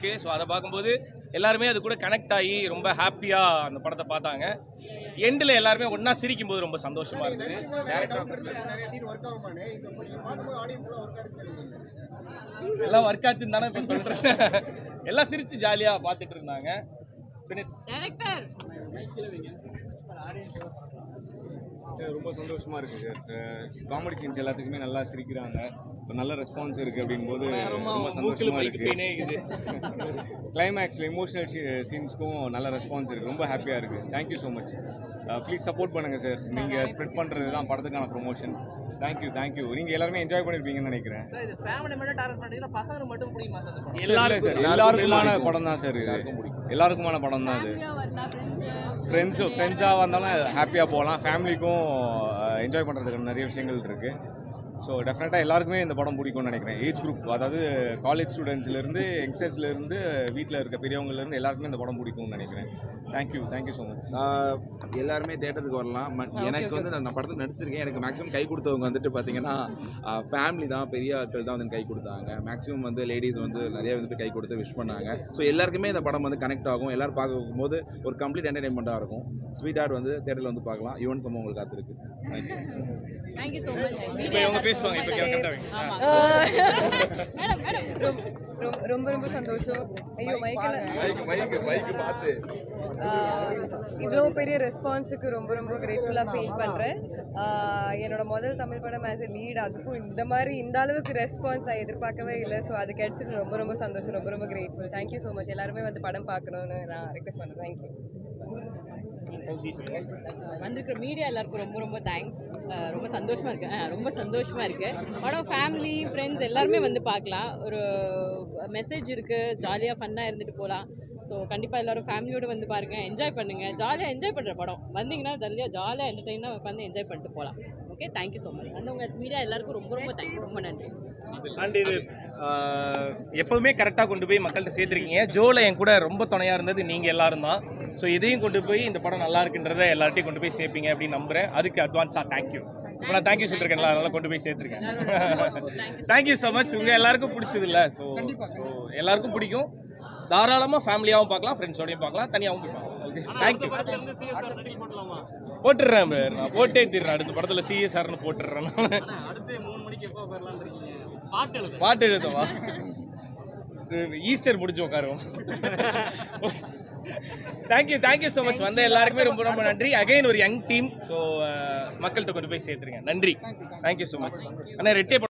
இருக்கு. ஸோ அதை பார்க்கும்போது எல்லாருமே அது கூட கனெக்ட் ஆகி ரொம்ப ஹாப்பியாக அந்த படத்தை பார்த்தாங்க. எண்டில் எல்லாருமே ஒன்றா சிரிக்கும் போது ரொம்ப சந்தோஷமாக இருந்தது. எல்லாம் ஒர்க் ஆச்சுன்னு தானே இப்போ சொல்கிறேன். எல்லாம் சிரித்து ஜாலியாக பார்த்துட்டு இருந்தாங்க. ரொம்ப சந்தோஷமாக இருக்குது சார். காமெடி சீன்ஸ் எல்லாத்துக்குமே நல்லா சிரிக்கிறாங்க. இப்போ நல்ல ரெஸ்பான்ஸ் இருக்குது அப்படின்போது ரொம்ப சந்தோஷமாக இருக்குது. கிளைமேக்ஸில் இமோஷனல் சீன்ஸ்க்கும் நல்ல ரெஸ்பான்ஸ் இருக்குது. ரொம்ப ஹாப்பியாக இருக்குது. Thank you so much. Please support பண்ணுங்கள் சார். நீங்கள் ஸ்ப்ரெட் பண்ணுறது தான் படத்துக்கான ப்ரொமோஷன். தேங்க்யூ. நீங்கள் எல்லாருமே என்ஜாய் பண்ணியிருப்பீங்கன்னு நினைக்கிறேன். இல்லை சார், எல்லாருக்குமான படம் தான் சார் இது. எல்லாருக்குமான படம் தான் இது. ஃப்ரெண்ட்ஸாக வந்தாலும் ஹாப்பியாக போகலாம். ஃபேமிலிக்கும் என்ஜாய் பண்ணுறதுக்கு நிறைய விஷயங்கள் இருக்குது. ஸோ டெஃபினட்டாக எல்லாருக்குமே இந்த படம் பிடிக்கும்னு நினைக்கிறேன். ஏஜ் குரூப், அதாவது காலேஜ் ஸ்டூடெண்ட்ஸ்லேருந்து யங்ஸ்டர்ஸ்லேருந்து வீட்டில் இருக்க பெரியவங்கலேருந்து எல்லாருக்குமே இந்த படம் பிடிக்கும்னு நினைக்கிறேன். Thank you so much. எல்லாருமே தேட்டருக்கு வரலாம். எனக்கு வந்து நான் படத்தில் நடிச்சிருக்கேன். எனக்கு மேக்ஸிமம் கை கொடுத்தவங்க வந்துட்டு பார்த்தீங்கன்னா ஃபேமிலி தான், பெரிய ஆட்கள் தான் வந்து கை கொடுத்தாங்க. மேக்ஸிமம் வந்து லேடிஸ் வந்து நிறைய வந்துட்டு கை கொடுத்து விஷ் பண்ணாங்க. ஸோ எல்லாருக்குமே இந்த படம் வந்து கனெக்ட் ஆகும். எல்லோரும் பார்க்கும்போது ஒரு கம்ப்ளீட் என்டர்டைன்மெண்ட்டாக இருக்கும். ஸ்வீட் ஆர்ட் வந்து தேட்டரில் வந்து பார்க்கலாம். ஈவன் சம்பவம் உங்களுக்கு காத்திருக்கு. Thank you so much. ரொம்ப ரொம்ப சந்தோஷம். ஐயோ மைக்கு பார்த்து இவ்வளோ பெரிய ரெஸ்பான்ஸுக்கு ரொம்ப ரொம்ப கிரேட்ஃபுல்லாக ஃபீல் பண்ணுறேன். என்னோட முதல் தமிழ் படம் ஆஸ் எ லீட், அதுக்கும் இந்த அளவுக்கு ரெஸ்பான்ஸ் நான் எதிர்பார்க்கவே இல்லை. ஸோ அது கிடைச்சிட்டு ரொம்ப ரொம்ப சந்தோஷம். ரொம்ப ரொம்ப கிரேட்ஃபுல். Thank you so much. எல்லாருமே வந்து படம் பார்க்கணுன்னு நான் ரெக்வெஸ்ட் பண்ணுறேன். தேங்க்யூ. வந்திருக்கிற மீடியா எல்லாருக்கும் ரொம்ப ரொம்ப தேங்க்ஸ். ரொம்ப சந்தோஷமாக இருக்குது. படம் ஃபேமிலி ஃப்ரெண்ட்ஸ் எல்லாருமே வந்து பார்க்கலாம். ஒரு மெசேஜ் இருக்குது. ஜாலியாக ஃபன்னாக இருந்துட்டு போகலாம். ஸோ கண்டிப்பாக எல்லோரும் ஃபேமிலியோடு வந்து பாருங்கள். என்ஜாய் பண்ணுங்கள். ஜாலியாக என்ஜாய் பண்ணுற படம். வந்தீங்கன்னா ஜாலியாக என்டர்டெயினாக உட்காந்து என்ஜாய் பண்ணிட்டு போகலாம். Okay, thank you so much. அந்த உங்கள் மீடியா எல்லாருக்கும் ரொம்ப ரொம்ப தேங்க்ஸ். ரொம்ப நன்றி. அண்ட் இது எப்போவுமே கரெக்டாக கொண்டு போய் மக்கள்கிட்ட சேர்த்துருக்கீங்க. ஜோவில் என் கூட ரொம்ப துணையாக இருந்தது நீங்கள் எல்லாரும் தான். ஸோ இதையும் கொண்டு போய் இந்த படம் நல்லா இருக்குன்றதை எல்லார்ட்டையும் கொண்டு போய் சேர்ப்பீங்க அப்படின்னு நம்புகிறேன். அதுக்கு அட்வான்ஸாக தேங்க்யூ. இப்போ நான் தேங்க்யூ சொல்லியிருக்கேன். நல்லா கொண்டு போய் சேர்த்துருக்கேன். Thank you so much. உங்கள் எல்லாருக்கும் பிடிச்சது இல்லை. ஸோ எல்லாருக்கும் பிடிக்கும். தாராளமாக ஃபேமிலியாகவும் பார்க்கலாம், ஃப்ரெண்ட்ஸோடையும் பார்க்கலாம், தனியாகவும் போய் பார்க்கலாம். Okay, thank you. போட்டுடுறேன். நான் போட்டே தீர்றேன். அடுத்த படத்தில் சிஎஸ்ஆர்னு போட்டுடுறேன். பாட்டு எழுதவா? ஈஸ்டர் முடிச்சு உட்காருவோம். Thank you so much. வந்த எல்லாருக்குமே ரொம்ப ரொம்ப நன்றி. அகைன் ஒரு யங் டீம். ஸோ மக்கள்கிட்ட கொண்டு போய் சேர்த்துருங்க. நன்றி. Thank you so much. ஆனால் ரெட்டே